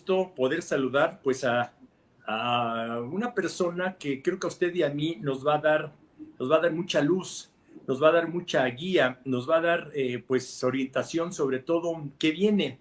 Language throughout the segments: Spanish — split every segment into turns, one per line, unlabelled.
gusto poder saludar pues a una persona que creo que a usted y a mí nos va a dar mucha luz, nos va a dar mucha guía, nos va a dar pues orientación sobre todo qué viene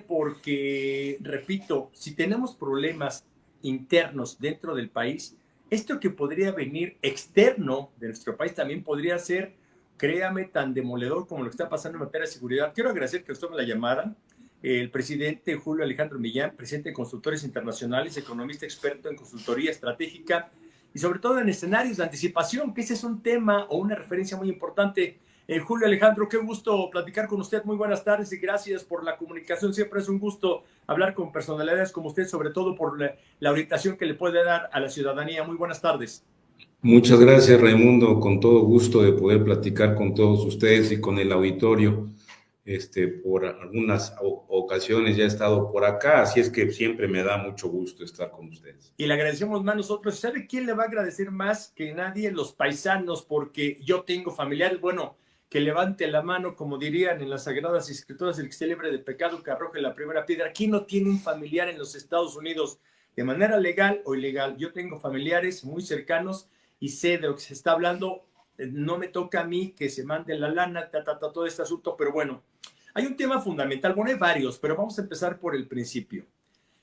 porque, repito, si tenemos problemas internos dentro del país, esto que podría venir externo de nuestro país también podría ser, créame, tan demoledor como lo que está pasando en materia de seguridad. Quiero agradecer que usted me la llamara. El presidente Julio Alejandro Millán, presidente de Consultores Internacionales, economista experto en consultoría estratégica y sobre todo en escenarios de anticipación, que ese es un tema o una referencia muy importante. Julio Alejandro, qué gusto platicar con usted. Muy buenas tardes y gracias por la comunicación. Siempre es un gusto hablar con personalidades como usted, sobre todo por la orientación que le puede dar a la ciudadanía. Muy buenas tardes.
Muchas gracias, Raimundo. Con todo gusto de poder platicar con todos ustedes y con el auditorio. Por algunas ocasiones ya he estado por acá, así es que siempre me da mucho gusto estar con ustedes.
Y le agradecemos más nosotros. ¿Sabe quién le va a agradecer más que nadie? Los paisanos, porque yo tengo familiares, bueno, que levante la mano, como dirían en las Sagradas Escrituras, el que esté libre de pecado, que arroje la primera piedra. ¿Quién no tiene un familiar en los Estados Unidos de manera legal o ilegal? Yo tengo familiares muy cercanos y sé de lo que se está hablando. No me toca a mí que se mande la lana, todo este asunto, pero bueno, hay un tema fundamental. Bueno, hay varios, pero vamos a empezar por el principio.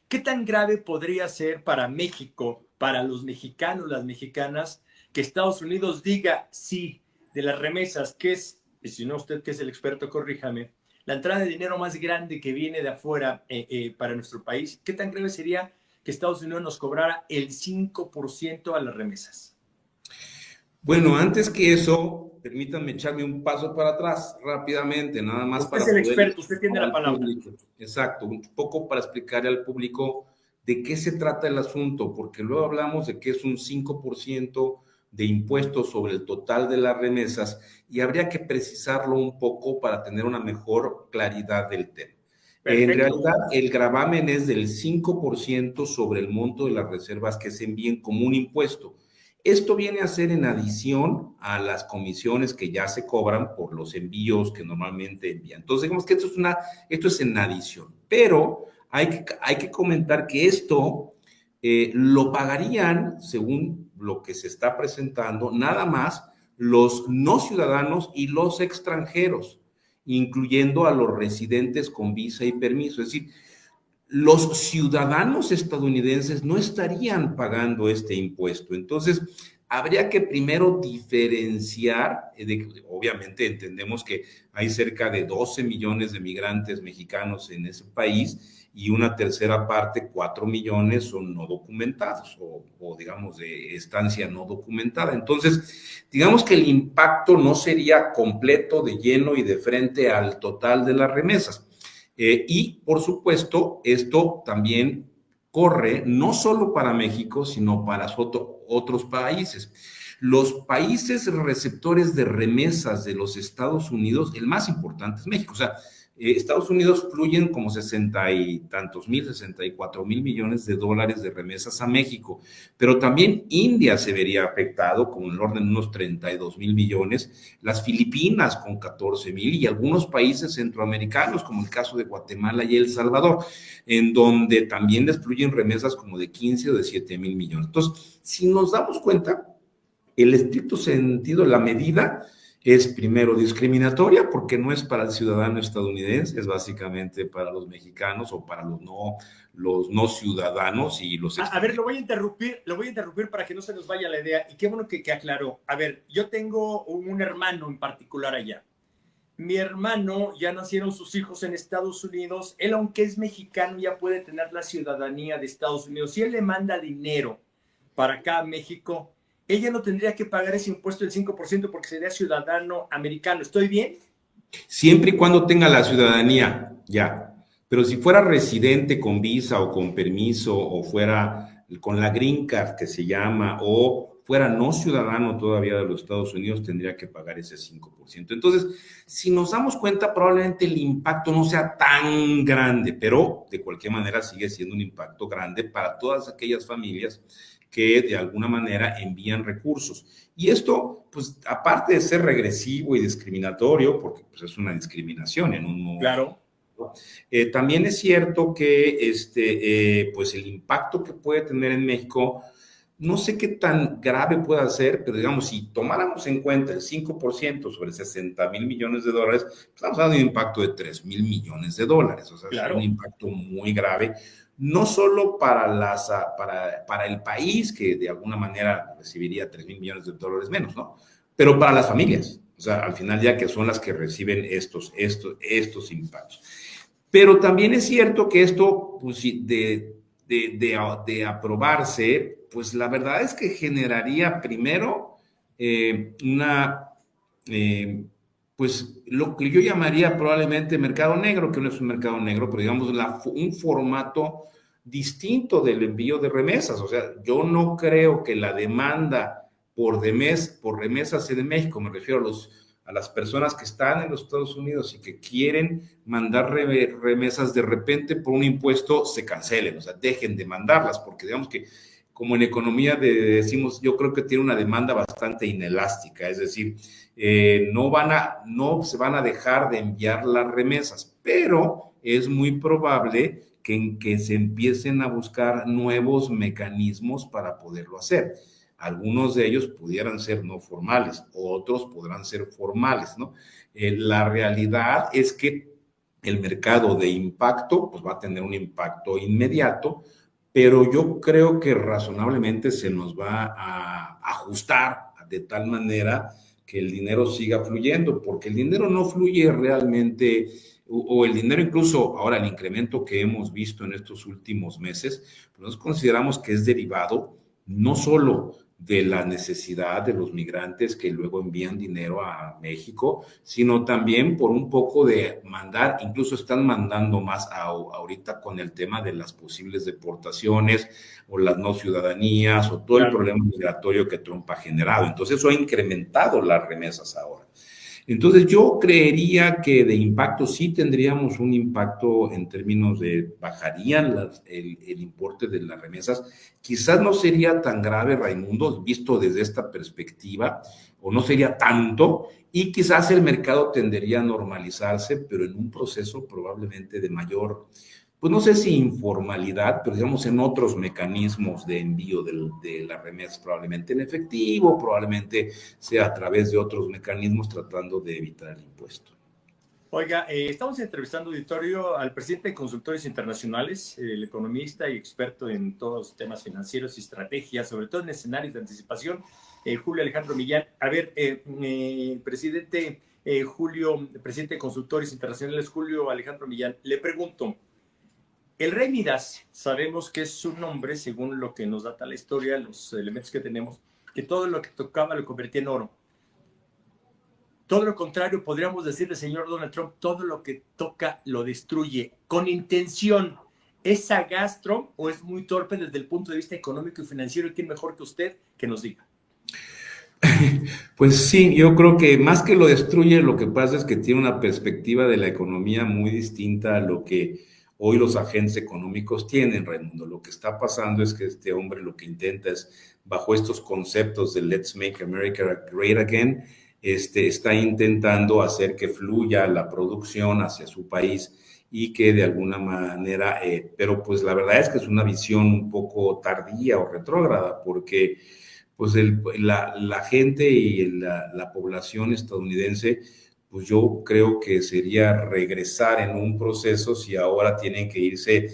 ¿Qué tan grave podría ser para México, para los mexicanos, las mexicanas, que Estados Unidos diga sí de las remesas, que es, y si no usted que es el experto, corríjame, la entrada de dinero más grande que viene de afuera para nuestro país? ¿Qué tan grave sería que Estados Unidos nos cobrara el 5% a las remesas?
Bueno, antes que eso, permítanme echarme un paso para atrás rápidamente, nada más
Usted
para
es el
poder
experto, usted tiene
explicar
la
al
palabra.
público. Exacto, un poco para explicarle al público de qué se trata el asunto, porque luego hablamos de que es un 5% de impuestos sobre el total de las remesas y habría que precisarlo un poco para tener una mejor claridad del tema. En
Perfecto.
realidad, el gravamen es del 5% sobre el monto de las reservas que se envíen como un impuesto. Esto viene a ser en adición a las comisiones que ya se cobran por los envíos que normalmente envían. Entonces, digamos que esto es en adición. Pero hay que comentar que esto lo pagarían, según lo que se está presentando, nada más los no ciudadanos y los extranjeros, incluyendo a los residentes con visa y permiso. Es decir, los ciudadanos estadounidenses no estarían pagando este impuesto. Entonces, habría que primero diferenciar, obviamente entendemos que hay cerca de 12 millones de migrantes mexicanos en ese país y una tercera parte, 4 millones, son no documentados o digamos de estancia no documentada. Entonces, digamos que el impacto no sería completo, de lleno y de frente al total de las remesas. Y, por supuesto, esto también corre no solo para México, sino para otros países. Los países receptores de remesas de los Estados Unidos, el más importante es México. O sea, Estados Unidos fluyen como 64 mil millones de dólares de remesas a México, pero también India se vería afectado con el orden de unos 32 mil millones, las Filipinas con 14 mil y algunos países centroamericanos como el caso de Guatemala y El Salvador, en donde también les fluyen remesas como de 15 o de 7 mil millones. Entonces, si nos damos cuenta, el estricto sentido, la medida es primero discriminatoria porque no es para el ciudadano estadounidense, es básicamente para los mexicanos o para los no ciudadanos y los extranjeros.
A ver, lo voy a interrumpir para que no se nos vaya la idea. Y qué bueno que aclaró. A ver, yo tengo un hermano en particular allá. Mi hermano, ya nacieron sus hijos en Estados Unidos. Él, aunque es mexicano, ya puede tener la ciudadanía de Estados Unidos. Si él le manda dinero para acá a México, ella no tendría que pagar ese impuesto del 5% porque sería ciudadano americano. ¿Estoy bien?
Siempre y cuando tenga la ciudadanía, ya. Pero si fuera residente con visa o con permiso, o fuera con la green card que se llama, o fuera no ciudadano todavía de los Estados Unidos, tendría que pagar ese 5%. Entonces, si nos damos cuenta, probablemente el impacto no sea tan grande, pero de cualquier manera sigue siendo un impacto grande para todas aquellas familias que de alguna manera envían recursos. Y esto, pues, aparte de ser regresivo y discriminatorio, porque pues, es una discriminación en un modo,
Claro.
También es cierto que pues el impacto que puede tener en México, no sé qué tan grave pueda ser, pero digamos, si tomáramos en cuenta el 5% sobre 60,000 millones de dólares, estamos hablando de un impacto de 3,000 millones de dólares, o sea, sería un
Claro.
impacto muy grave, no solo para el país, que de alguna manera recibiría 3,000 millones de dólares menos, ¿no? Pero para las familias, o sea, al final ya que son las que reciben estos impactos. Pero también es cierto que esto, pues, de aprobarse, pues la verdad es que generaría primero eh, pues lo que yo llamaría probablemente mercado negro, que no es un mercado negro, pero digamos un formato distinto del envío de remesas. O sea, yo no creo que la demanda por remesas en México, me refiero a las personas que están en los Estados Unidos y que quieren mandar remesas de repente por un impuesto, se cancelen, o sea, dejen de mandarlas, porque digamos que como en economía decimos, yo creo que tiene una demanda bastante inelástica, es decir, no se van a dejar de enviar las remesas, pero es muy probable que se empiecen a buscar nuevos mecanismos para poderlo hacer. Algunos de ellos pudieran ser no formales, otros podrán ser formales, ¿no? La realidad es que el mercado de impacto pues va a tener un impacto inmediato, pero yo creo que razonablemente se nos va a ajustar de tal manera que el dinero siga fluyendo, porque el dinero no fluye realmente, o el dinero incluso ahora el incremento que hemos visto en estos últimos meses, pues nosotros consideramos que es derivado no solo de la necesidad de los migrantes que luego envían dinero a México, sino también por un poco de mandar, incluso están mandando más ahorita con el tema de las posibles deportaciones o las no ciudadanías o todo el
Claro.
problema migratorio que Trump ha generado. Entonces eso ha incrementado las remesas ahora. Entonces yo creería que de impacto sí tendríamos un impacto en términos de bajarían el importe de las remesas. Quizás no sería tan grave, Raimundo, visto desde esta perspectiva, o no sería tanto, y quizás el mercado tendería a normalizarse, pero en un proceso probablemente de mayor, pues no sé si informalidad, pero digamos en otros mecanismos de envío de las remesas, probablemente en efectivo, probablemente sea a través de otros mecanismos tratando de evitar el impuesto.
Oiga, estamos entrevistando auditorio al presidente de Consultores Internacionales, el economista y experto en todos los temas financieros y estrategias, sobre todo en escenarios de anticipación, Julio Alejandro Millán. A ver, presidente Julio, presidente de Consultores Internacionales, Julio Alejandro Millán, le pregunto, el rey Midas, sabemos que es su nombre, según lo que nos data la historia, los elementos que tenemos, que todo lo que tocaba lo convertía en oro. Todo lo contrario, podríamos decirle, señor Donald Trump, todo lo que toca lo destruye con intención. ¿Es sagaz Trump o es muy torpe desde el punto de vista económico y financiero? ¿Y quién mejor que usted que nos diga?
Pues sí, yo creo que más que lo destruye, lo que pasa es que tiene una perspectiva de la economía muy distinta a lo que hoy los agentes económicos tienen, Raimundo. Lo que está pasando es que este hombre lo que intenta es, bajo estos conceptos de Let's Make America Great Again, está intentando hacer que fluya la producción hacia su país y que de alguna manera, pero pues la verdad es que es una visión un poco tardía o retrógrada, porque pues la gente y la población estadounidense, pues yo creo que sería regresar en un proceso si ahora tienen que irse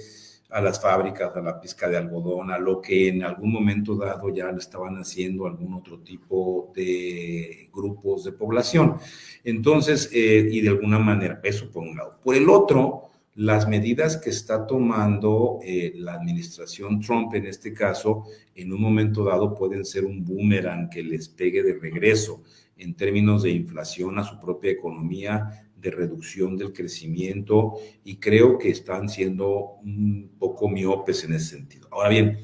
a las fábricas, a la pizca de algodón, a lo que en algún momento dado ya lo estaban haciendo algún otro tipo de grupos de población. Entonces, y de alguna manera, eso por un lado. Por el otro, las medidas que está tomando la administración Trump en este caso, en un momento dado pueden ser un boomerang que les pegue de regreso en términos de inflación a su propia economía, de reducción del crecimiento, y creo que están siendo un poco miopes en ese sentido. Ahora bien,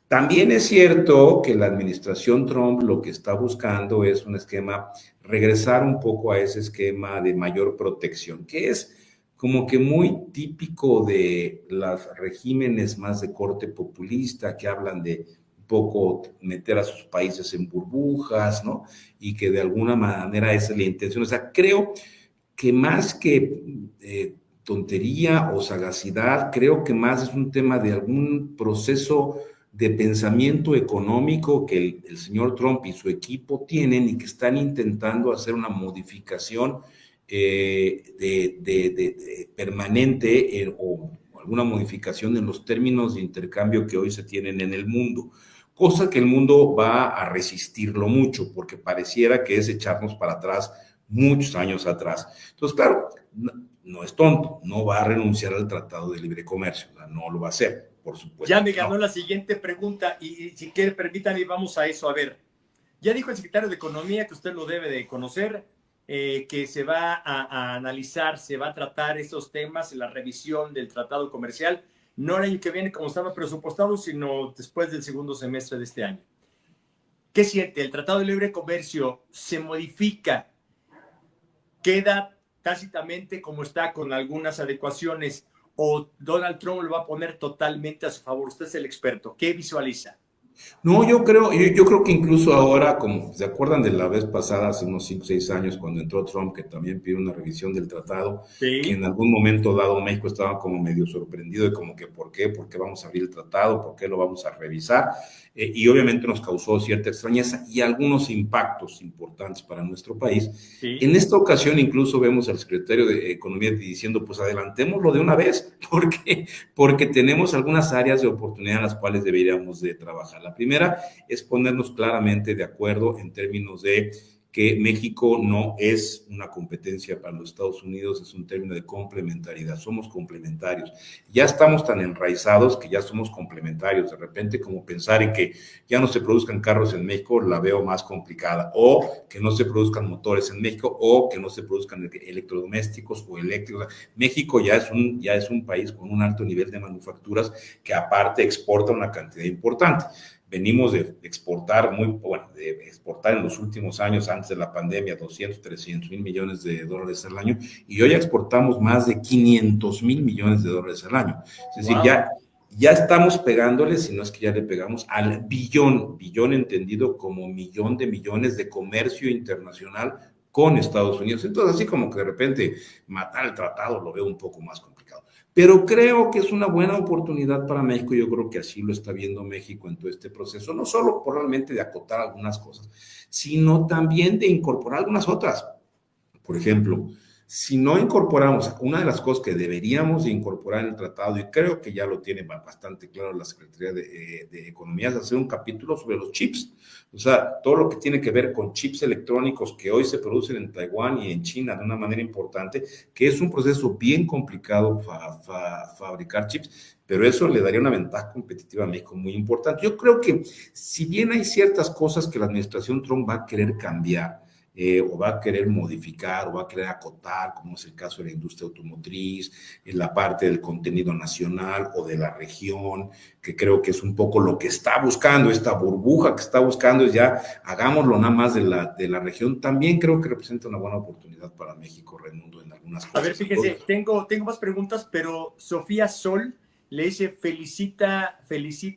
también es cierto que la administración Trump lo que está buscando es un esquema, regresar un poco a ese esquema de mayor protección, que es como que muy típico de los regímenes más de corte populista que hablan de un poco meter a sus países en burbujas, ¿no? Y que de alguna manera esa es la intención. O sea, creo que más que tontería o sagacidad, creo que más es un tema de algún proceso de pensamiento económico que el señor Trump y su equipo tienen y que están intentando hacer una modificación permanente o alguna modificación en los términos de intercambio que hoy se tienen en el mundo, cosa que el mundo va a resistirlo mucho, porque pareciera que es echarnos para atrás muchos años atrás. Entonces, claro, no es tonto, no va a renunciar al Tratado de Libre Comercio, no lo va a hacer, por supuesto.
Ya me ganó la siguiente pregunta y si quiere, permítanme, vamos a eso. A ver, ya dijo el secretario de Economía que usted lo debe de conocer, que se va a analizar, se va a tratar estos temas en la revisión del tratado comercial, no el año que viene como estaba presupuestado, sino después del segundo semestre de este año. ¿Qué siente? ¿El Tratado de Libre Comercio se modifica? ¿Queda tácitamente como está con algunas adecuaciones o Donald Trump lo va a poner totalmente a su favor? Usted es el experto. ¿Qué visualiza?
No, yo creo que incluso ahora, como se acuerdan de la vez pasada, hace unos 5 o 6 años, cuando entró Trump, que también pidió una revisión del tratado, que
Sí.
en algún momento dado México estaba como medio sorprendido de como que ¿por qué? ¿Por qué vamos a abrir el tratado? ¿Por qué lo vamos a revisar? Y obviamente nos causó cierta extrañeza y algunos impactos importantes para nuestro país.
Sí.
En esta ocasión incluso vemos al secretario de Economía diciendo, pues adelantémoslo de una vez, porque tenemos algunas áreas de oportunidad en las cuales deberíamos de trabajar. La primera es ponernos claramente de acuerdo en términos de que México no es una competencia para los Estados Unidos, es un término de complementariedad, somos complementarios. Ya estamos tan enraizados que ya somos complementarios. De repente, como pensar en que ya no se produzcan carros en México, la veo más complicada, o que no se produzcan motores en México, o que no se produzcan electrodomésticos o eléctricos. México ya es un país con un alto nivel de manufacturas que aparte exporta una cantidad importante. Venimos de exportar de exportar en los últimos años, antes de la pandemia, 200, 300 mil millones de dólares al año, y hoy exportamos más de 500 mil millones de dólares al año. Es decir, ya estamos pegándole, si no es que ya le pegamos al billón entendido como millón de millones de comercio internacional con Estados Unidos. Entonces, así como que de repente matar el tratado lo veo un poco más complicado. Pero creo que es una buena oportunidad para México, yo creo que así lo está viendo México en todo este proceso, no solo probablemente de acotar algunas cosas, sino también de incorporar algunas otras. Por ejemplo, si no incorporamos, una de las cosas que deberíamos de incorporar en el tratado, y creo que ya lo tiene bastante claro la Secretaría de Economía, es hacer un capítulo sobre los chips. O sea, todo lo que tiene que ver con chips electrónicos que hoy se producen en Taiwán y en China de una manera importante, que es un proceso bien complicado fabricar chips, pero eso le daría una ventaja competitiva a México muy importante. Yo creo que si bien hay ciertas cosas que la administración Trump va a querer cambiar, o va a querer modificar o va a querer acotar, como es el caso de la industria automotriz, en la parte del contenido nacional o de la región, que creo que es un poco lo que está buscando, esta burbuja que está buscando, es ya hagámoslo nada más de la región. También creo que representa una buena oportunidad para México, Raimundo, en algunas cosas.
A ver, fíjese, tengo más preguntas, pero Sofía Sol le dice, felicita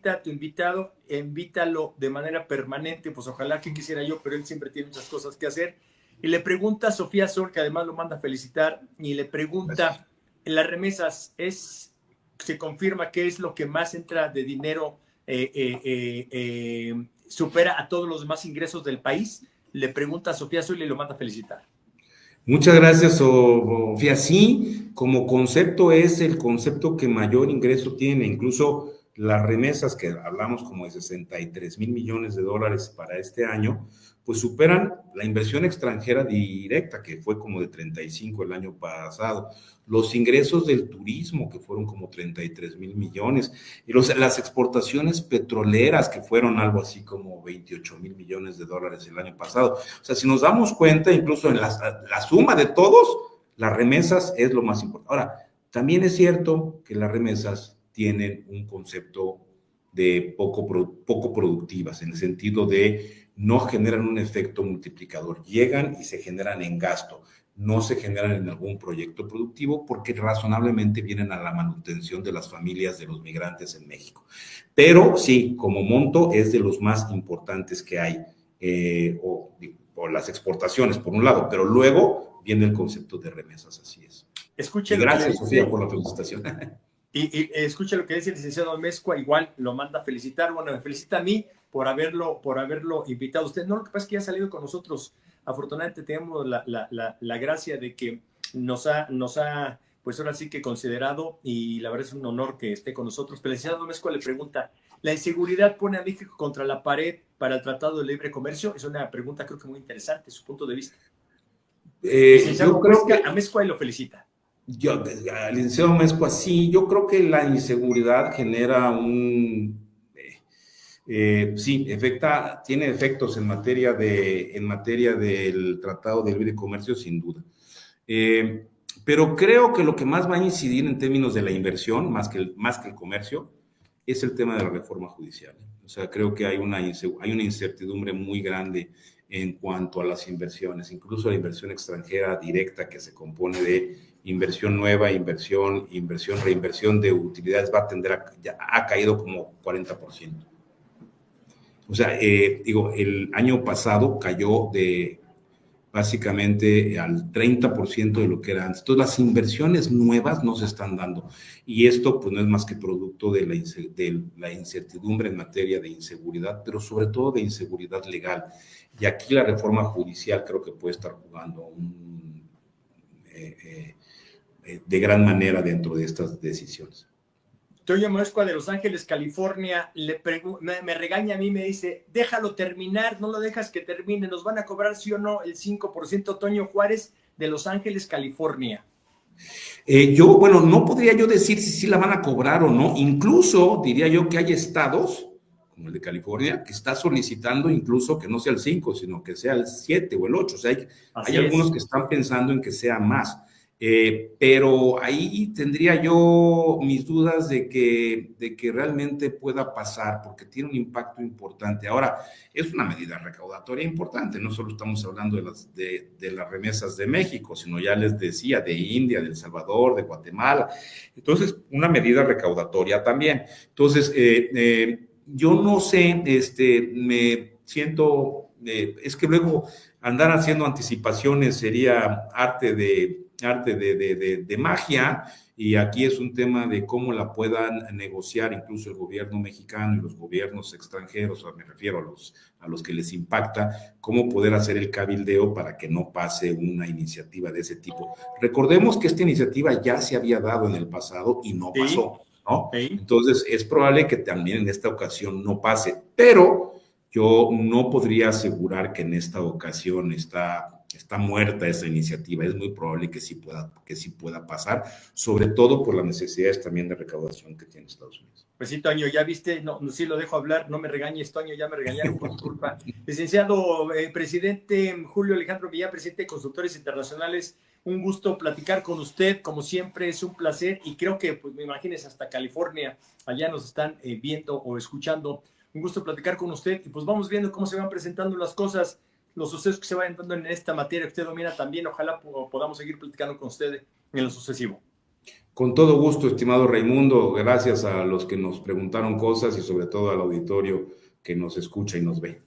a tu invitado, invítalo de manera permanente, pues ojalá que quisiera yo, pero él siempre tiene muchas cosas que hacer. Y le pregunta a Sofía Sol, que además lo manda a felicitar, y le pregunta, en las remesas, se confirma que es lo que más entra de dinero, supera a todos los demás ingresos del país. Le pregunta a Sofía Sol y lo manda a felicitar.
Muchas gracias, Sofía. Sí, como concepto es el concepto que mayor ingreso tiene, incluso las remesas que hablamos como de 63 mil millones de dólares para este año, pues superan la inversión extranjera directa, que fue como de 35 el año pasado, los ingresos del turismo, que fueron como 33 mil millones, y las exportaciones petroleras, que fueron algo así como 28 mil millones de dólares el año pasado. O sea, si nos damos cuenta, incluso en la suma de todos, las remesas es lo más importante. Ahora, también es cierto que las remesas tienen un concepto de poco productivas, en el sentido de no generan un efecto multiplicador, llegan y se generan en gasto, no se generan en algún proyecto productivo porque razonablemente vienen a la manutención de las familias de los migrantes en México. Pero sí, como monto es de los más importantes que hay, o las exportaciones por un lado, pero luego viene el concepto de remesas, así es.
Escuche
Y
lo que le
gracias, Sofía,
dice.
por la felicitación.
Y escuche lo que dice el licenciado Mezcua, igual lo manda a felicitar, bueno, me felicita a mí por haberlo invitado a usted. No, lo que pasa es que ya ha salido con nosotros. Afortunadamente tenemos la gracia de que nos ha, pues ahora sí que considerado, y la verdad es un honor que esté con nosotros. Pero el licenciado Mezcua le pregunta, ¿la inseguridad pone a México contra la pared para el Tratado de Libre Comercio? Es una pregunta creo que muy interesante, su punto de vista.
Yo
Licenciado
creo
Mezcua,
que,
a Mezcua y lo felicita.
al licenciado Mezcua, sí, yo creo que la inseguridad genera sí, tiene efectos en materia del Tratado de Libre Comercio, sin duda. Pero creo que lo que más va a incidir en términos de la inversión, más que el comercio, es el tema de la reforma judicial. O sea, creo que hay una incertidumbre muy grande en cuanto a las inversiones, incluso la inversión extranjera directa que se compone de inversión nueva, reinversión de utilidades ya ha caído como 40%. O sea, el año pasado cayó básicamente al 30% de lo que era antes. Entonces, las inversiones nuevas no se están dando. Y esto, pues, no es más que producto de la incertidumbre en materia de inseguridad, pero sobre todo de inseguridad legal. Y aquí la reforma judicial creo que puede estar jugando de gran manera dentro de estas decisiones.
Toño Mezcua de Los Ángeles, California, me regaña a mí, me dice, déjalo terminar, no lo dejas que termine, nos van a cobrar sí o no el 5%. Toño Juárez de Los Ángeles, California.
Bueno, no podría yo decir si sí la van a cobrar o no. Incluso diría yo que hay estados, como el de California, que está solicitando incluso que no sea el 5, sino que sea el 7 o el 8. O sea, hay algunos que están pensando en que sea más. Pero ahí tendría yo mis dudas de que realmente pueda pasar, porque tiene un impacto importante. Ahora, es una medida recaudatoria importante, no solo estamos hablando de las remesas de México, sino ya les decía, de India, de El Salvador, de Guatemala. Entonces, una medida recaudatoria también. Entonces, yo no sé, me siento, es que luego andar haciendo anticipaciones sería arte de magia, y aquí es un tema de cómo la puedan negociar incluso el gobierno mexicano y los gobiernos extranjeros, me refiero a los que les impacta, cómo poder hacer el cabildeo para que no pase una iniciativa de ese tipo. Recordemos que esta iniciativa ya se había dado en el pasado y no pasó, ¿no?
Sí.
Entonces es probable que también en esta ocasión no pase, pero yo no podría asegurar que en esta ocasión está muerta esa iniciativa. Es muy probable que sí pueda pasar, sobre todo por las necesidades también de recaudación que tiene Estados Unidos.
Pues sí, Toño, ya viste, no, sí lo dejo hablar, no me regañes, Toño, ya me regañaron por tu culpa. Licenciado presidente Julio Alejandro Millán, presidente de Consultores Internacionales, un gusto platicar con usted, como siempre, es un placer, y creo que, pues me imagines, hasta California, allá nos están viendo o escuchando. Un gusto platicar con usted, y pues vamos viendo cómo se van presentando las cosas, los sucesos que se vayan dando en esta materia que usted domina también. Ojalá podamos seguir platicando con usted en lo sucesivo.
Con todo gusto, estimado Raimundo, gracias a los que nos preguntaron cosas y sobre todo al auditorio que nos escucha y nos ve.